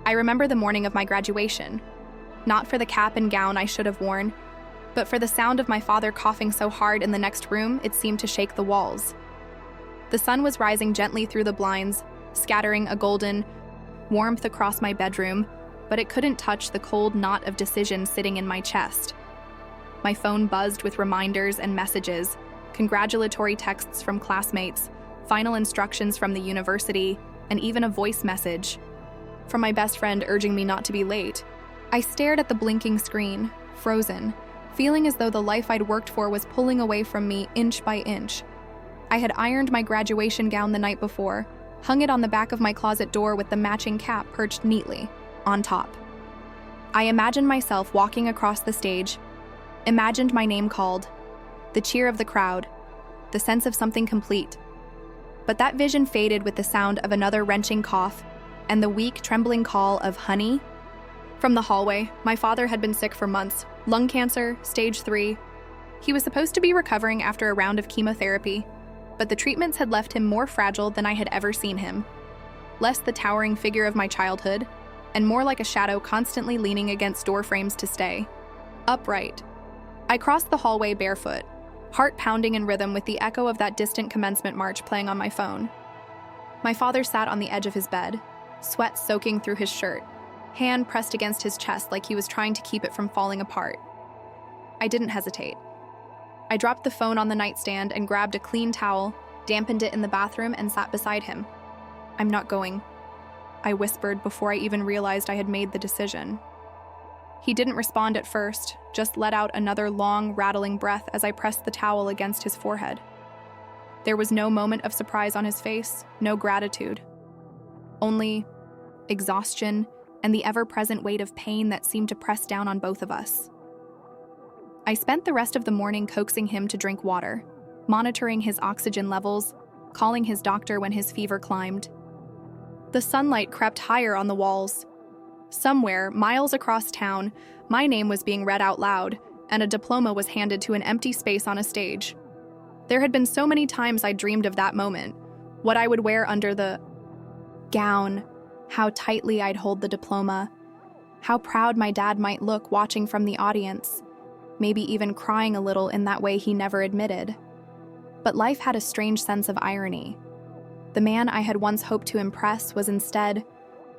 I remember the morning of my graduation, not for the cap and gown I should have worn, but for the sound of my father coughing so hard in the next room it seemed to shake the walls. The sun was rising gently through the blinds, scattering a golden warmth across my bedroom, but it couldn't touch the cold knot of decision sitting in my chest. My phone buzzed with reminders and messages, congratulatory texts from classmates, final instructions from the university, and even a voice message from my best friend urging me not to be late. I stared at the blinking screen, frozen, feeling as though the life I'd worked for was pulling away from me inch by inch. I had ironed my graduation gown the night before, hung it on the back of my closet door with the matching cap perched neatly on top. I imagined myself walking across the stage, imagined my name called, the cheer of the crowd, the sense of something complete. But that vision faded with the sound of another wrenching cough and the weak, trembling call of "honey." From the hallway, my father had been sick for months, lung cancer, stage 3. He was supposed to be recovering after a round of chemotherapy, but the treatments had left him more fragile than I had ever seen him. Less the towering figure of my childhood, and more like a shadow constantly leaning against door frames to stay upright. I crossed the hallway barefoot, heart pounding in rhythm with the echo of that distant commencement march playing on my phone. My father sat on the edge of his bed, sweat soaking through his shirt, hand pressed against his chest like he was trying to keep it from falling apart. I didn't hesitate. I dropped the phone on the nightstand and grabbed a clean towel, dampened it in the bathroom, and sat beside him. "I'm not going," I whispered before I even realized I had made the decision. He didn't respond at first, just let out another long, rattling breath as I pressed the towel against his forehead. There was no moment of surprise on his face, no gratitude. Only exhaustion and the ever-present weight of pain that seemed to press down on both of us. I spent the rest of the morning coaxing him to drink water, monitoring his oxygen levels, calling his doctor when his fever climbed. The sunlight crept higher on the walls. Somewhere, miles across town, my name was being read out loud, and a diploma was handed to an empty space on a stage. There had been so many times I dreamed of that moment, what I would wear under the gown, how tightly I'd hold the diploma, how proud my dad might look watching from the audience, maybe even crying a little in that way he never admitted. But life had a strange sense of irony. The man I had once hoped to impress was instead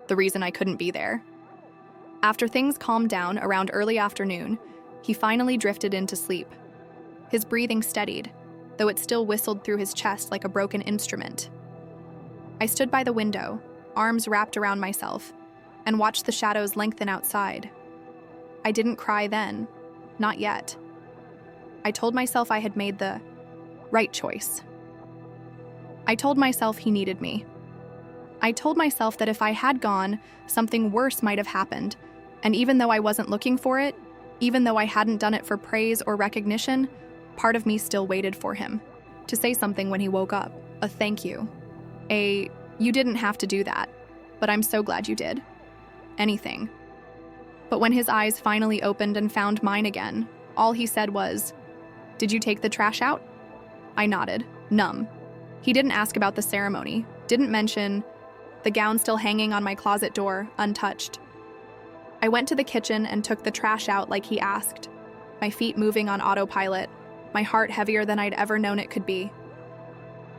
the reason I couldn't be there. After things calmed down around early afternoon, he finally drifted into sleep. His breathing steadied, though it still whistled through his chest like a broken instrument. I stood by the window, arms wrapped around myself, and watched the shadows lengthen outside. I didn't cry then, not yet. I told myself I had made the right choice. I told myself he needed me. I told myself that if I had gone, something worse might have happened, and even though I wasn't looking for it, even though I hadn't done it for praise or recognition, part of me still waited for him to say something when he woke up, a thank you. You didn't have to do that, but I'm so glad you did. Anything. But when his eyes finally opened and found mine again, all he said was, "Did you take the trash out?" I nodded, numb. He didn't ask about the ceremony, didn't mention the gown still hanging on my closet door, untouched. I went to the kitchen and took the trash out like he asked, my feet moving on autopilot, my heart heavier than I'd ever known it could be.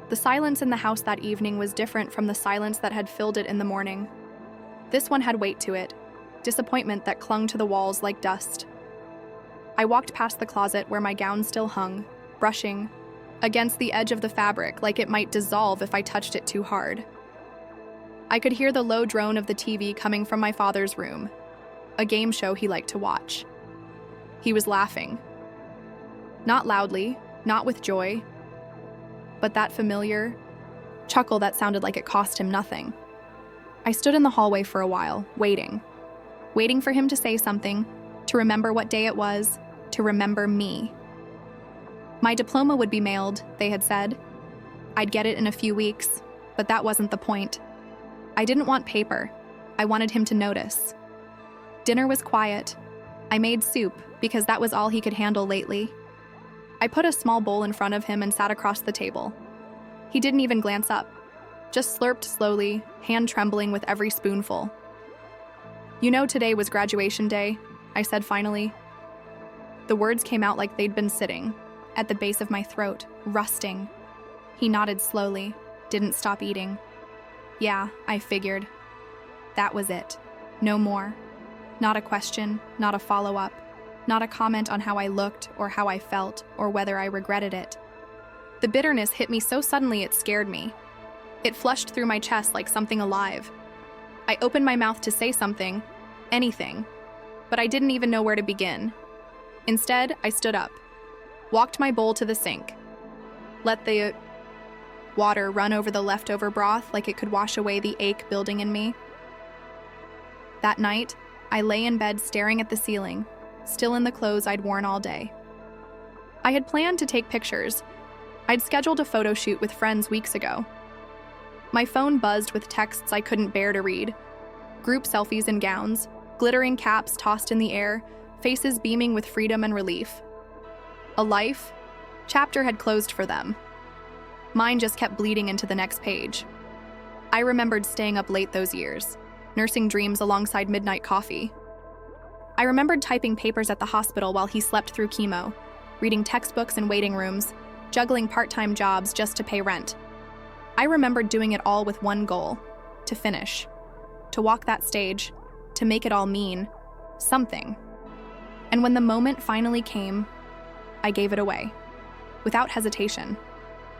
The silence in the house that evening was different from the silence that had filled it in the morning. This one had weight to it, disappointment that clung to the walls like dust. I walked past the closet where my gown still hung, brushing against the edge of the fabric like it might dissolve if I touched it too hard. I could hear the low drone of the TV coming from my father's room, a game show he liked to watch. He was laughing. Not loudly, not with joy, but that familiar chuckle that sounded like it cost him nothing. I stood in the hallway for a while, waiting for him to say something, to remember what day it was, to remember me. My diploma would be mailed, they had said. I'd get it in a few weeks, but that wasn't the point. I didn't want paper. I wanted him to notice. Dinner was quiet. I made soup because that was all he could handle lately. I put a small bowl in front of him and sat across the table. He didn't even glance up, just slurped slowly, hand trembling with every spoonful. "You know today was graduation day," I said finally. The words came out like they'd been sitting at the base of my throat, rusting. He nodded slowly, didn't stop eating. "Yeah, I figured." That was it. No more. Not a question, not a follow-up, not a comment on how I looked or how I felt or whether I regretted it. The bitterness hit me so suddenly it scared me. It flushed through my chest like something alive. I opened my mouth to say something, anything, but I didn't even know where to begin. Instead, I stood up, walked my bowl to the sink, let the water run over the leftover broth like it could wash away the ache building in me. That night, I lay in bed staring at the ceiling, still in the clothes I'd worn all day. I had planned to take pictures. I'd scheduled a photo shoot with friends weeks ago. My phone buzzed with texts I couldn't bear to read. Group selfies in gowns, glittering caps tossed in the air, faces beaming with freedom and relief. A life chapter had closed for them. Mine just kept bleeding into the next page. I remembered staying up late those years, nursing dreams alongside midnight coffee. I remembered typing papers at the hospital while he slept through chemo, reading textbooks in waiting rooms, juggling part-time jobs just to pay rent. I remembered doing it all with one goal: to finish, to walk that stage, to make it all mean something. And when the moment finally came, I gave it away, without hesitation,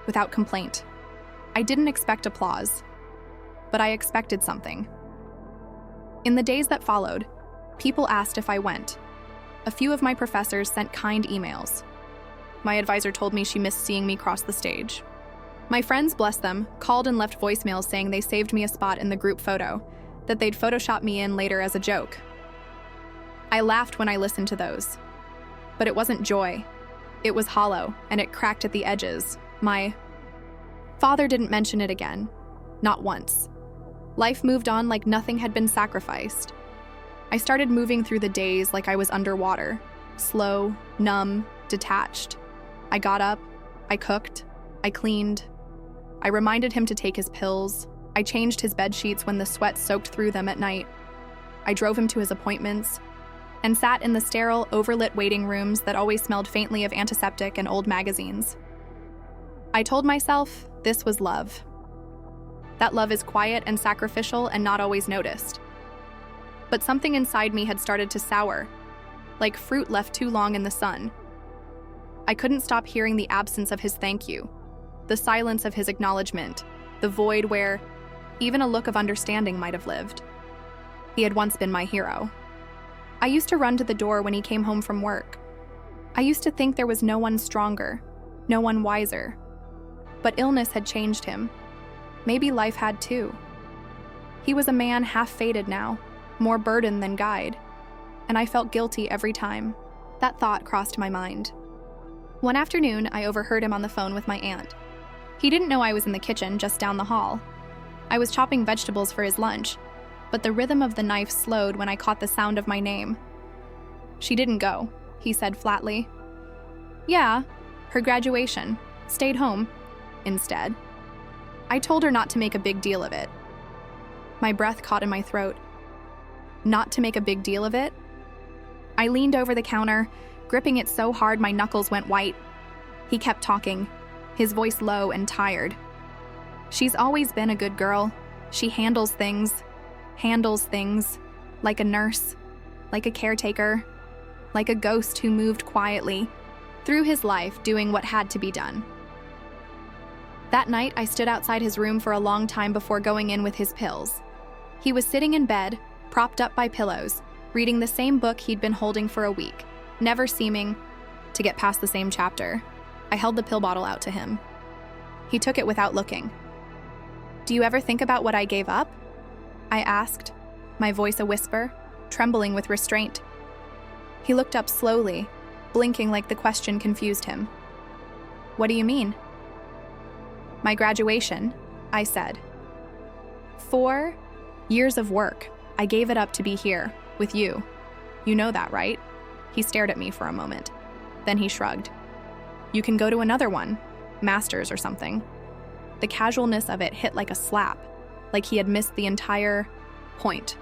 without complaint. I didn't expect applause, but I expected something. In the days that followed, people asked if I went. A few of my professors sent kind emails. My advisor told me she missed seeing me cross the stage. My friends, bless them, called and left voicemails saying they saved me a spot in the group photo, that they'd Photoshop me in later as a joke. I laughed when I listened to those. But it wasn't joy. It was hollow, and it cracked at the edges. My father didn't mention it again. Not once. Life moved on like nothing had been sacrificed. I started moving through the days like I was underwater, slow, numb, detached. I got up, I cooked, I cleaned. I reminded him to take his pills. I changed his bed sheets when the sweat soaked through them at night. I drove him to his appointments and sat in the sterile, overlit waiting rooms that always smelled faintly of antiseptic and old magazines. I told myself this was love. That love is quiet and sacrificial and not always noticed. But something inside me had started to sour, like fruit left too long in the sun. I couldn't stop hearing the absence of his thank you, the silence of his acknowledgement, the void where even a look of understanding might have lived. He had once been my hero. I used to run to the door when he came home from work. I used to think there was no one stronger, no one wiser. But illness had changed him. Maybe life had too. He was a man half faded now, more burden than guide, and I felt guilty every time that thought crossed my mind. One afternoon, I overheard him on the phone with my aunt. He didn't know I was in the kitchen just down the hall. I was chopping vegetables for his lunch, but the rhythm of the knife slowed when I caught the sound of my name. "She didn't go," he said flatly. "Yeah, her graduation. Stayed home instead." I told her not to make a big deal of it. My breath caught in my throat. Not to make a big deal of it? I leaned over the counter, gripping it so hard my knuckles went white. He kept talking, his voice low and tired. "She's always been a good girl. She handles things, like a nurse, like a caretaker, like a ghost who moved quietly through his life doing what had to be done." That night, I stood outside his room for a long time before going in with his pills. He was sitting in bed, propped up by pillows, reading the same book he'd been holding for a week, never seeming to get past the same chapter. I held the pill bottle out to him. He took it without looking. "Do you ever think about what I gave up?" I asked, my voice a whisper, trembling with restraint. He looked up slowly, blinking like the question confused him. "What do you mean?" "My graduation," I said. 4 years of work. I gave it up to be here, with you. You know that, right? He stared at me for a moment. Then he shrugged. "You can go to another one, master's or something." The casualness of it hit like a slap, like he had missed the entire point.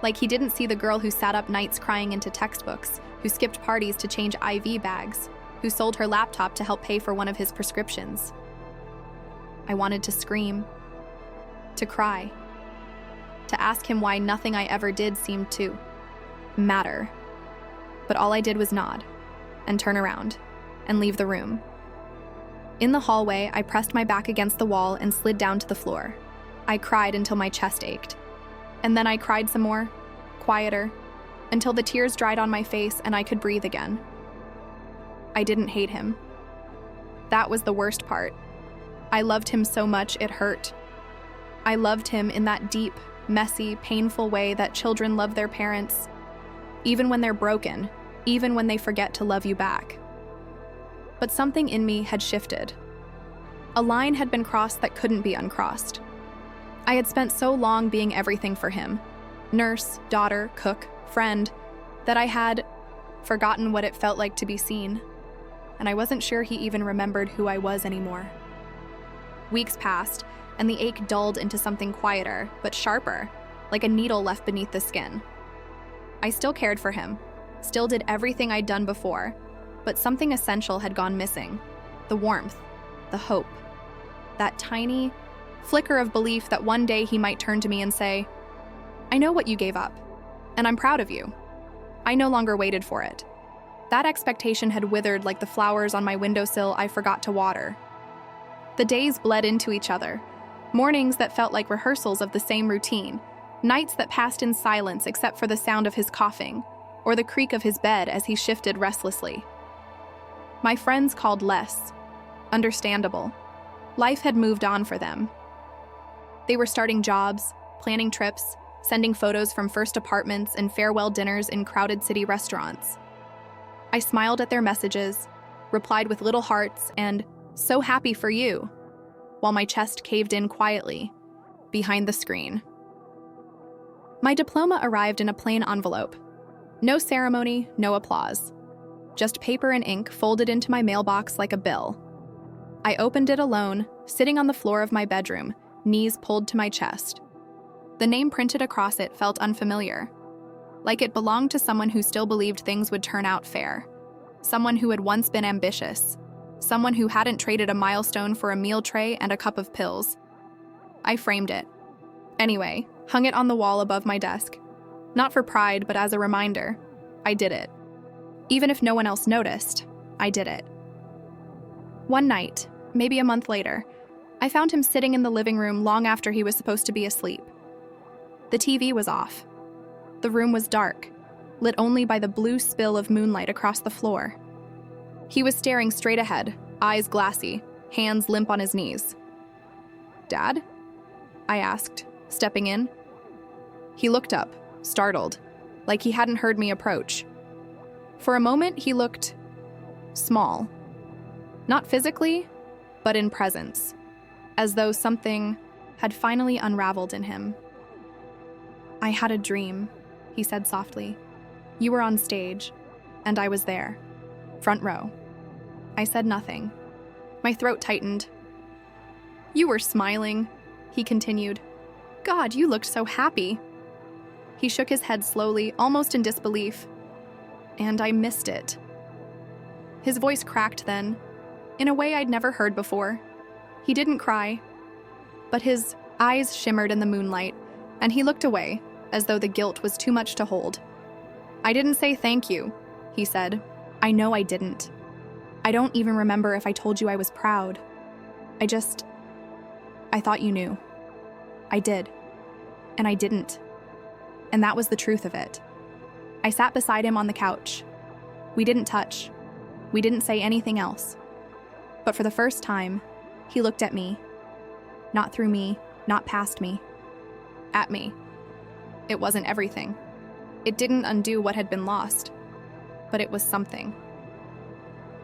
Like he didn't see the girl who sat up nights crying into textbooks, who skipped parties to change IV bags, who sold her laptop to help pay for one of his prescriptions. I wanted to scream, to cry, to ask him why nothing I ever did seemed to matter. But all I did was nod and turn around and leave the room. In the hallway, I pressed my back against the wall and slid down to the floor. I cried until my chest ached. And then I cried some more, quieter, until the tears dried on my face and I could breathe again. I didn't hate him. That was the worst part. I loved him so much it hurt. I loved him in that deep, messy, painful way that children love their parents, even when they're broken, even when they forget to love you back. But something in me had shifted. A line had been crossed that couldn't be uncrossed. I had spent so long being everything for him, nurse, daughter, cook, friend, that I had forgotten what it felt like to be seen, and I wasn't sure he even remembered who I was anymore. Weeks passed, and the ache dulled into something quieter, but sharper, like a needle left beneath the skin. I still cared for him, still did everything I'd done before, but something essential had gone missing. The warmth, the hope, that tiny flicker of belief that one day he might turn to me and say, "I know what you gave up, and I'm proud of you." I no longer waited for it. That expectation had withered like the flowers on my windowsill I forgot to water. The days bled into each other, mornings that felt like rehearsals of the same routine, nights that passed in silence except for the sound of his coughing, or the creak of his bed as he shifted restlessly. My friends called less. Understandable. Life had moved on for them. They were starting jobs, planning trips, sending photos from first apartments and farewell dinners in crowded city restaurants. I smiled at their messages, replied with little hearts and, "So happy for you," while my chest caved in quietly, behind the screen. My diploma arrived in a plain envelope. No ceremony, no applause. Just paper and ink folded into my mailbox like a bill. I opened it alone, sitting on the floor of my bedroom, knees pulled to my chest. The name printed across it felt unfamiliar, like it belonged to someone who still believed things would turn out fair, someone who had once been ambitious, someone who hadn't traded a milestone for a meal tray and a cup of pills. I framed it. Anyway, hung it on the wall above my desk. Not for pride, but as a reminder. I did it. Even if no one else noticed, I did it. One night, maybe a month later, I found him sitting in the living room long after he was supposed to be asleep. The TV was off. The room was dark, lit only by the blue spill of moonlight across the floor. He was staring straight ahead, eyes glassy, hands limp on his knees. "Dad?" I asked, stepping in. He looked up, startled, like he hadn't heard me approach. For a moment, he looked small. Not physically, but in presence, as though something had finally unraveled in him. "I had a dream," he said softly. "You were on stage, and I was there, front row." I said nothing. My throat tightened. "You were smiling," he continued. "God, you looked so happy." He shook his head slowly, almost in disbelief. "And I missed it." His voice cracked then, in a way I'd never heard before. He didn't cry, but his eyes shimmered in the moonlight, and he looked away, as though the guilt was too much to hold. "I didn't say thank you," he said. "I know I didn't. I don't even remember if I told you I was proud. I thought you knew. I did. And I didn't. And that was the truth of it." I sat beside him on the couch. We didn't touch. We didn't say anything else. But for the first time, he looked at me. Not through me, not past me. At me. It wasn't everything. It didn't undo what had been lost. But it was something.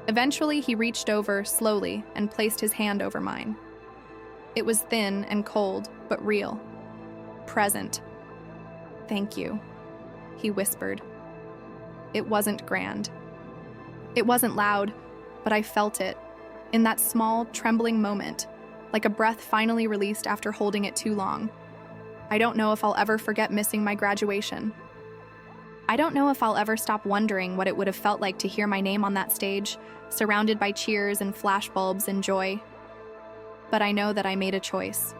Eventually, he reached over slowly and placed his hand over mine. It was thin and cold, but real. Present. "Thank you," he whispered. It wasn't grand. It wasn't loud, but I felt it, in that small, trembling moment, like a breath finally released after holding it too long. I don't know if I'll ever forget missing my graduation. I don't know if I'll ever stop wondering what it would have felt like to hear my name on that stage, surrounded by cheers and flashbulbs and joy. But I know that I made a choice.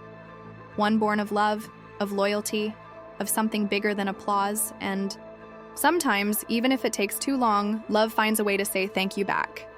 One born of love, of loyalty, of something bigger than applause, and sometimes, even if it takes too long, love finds a way to say thank you back.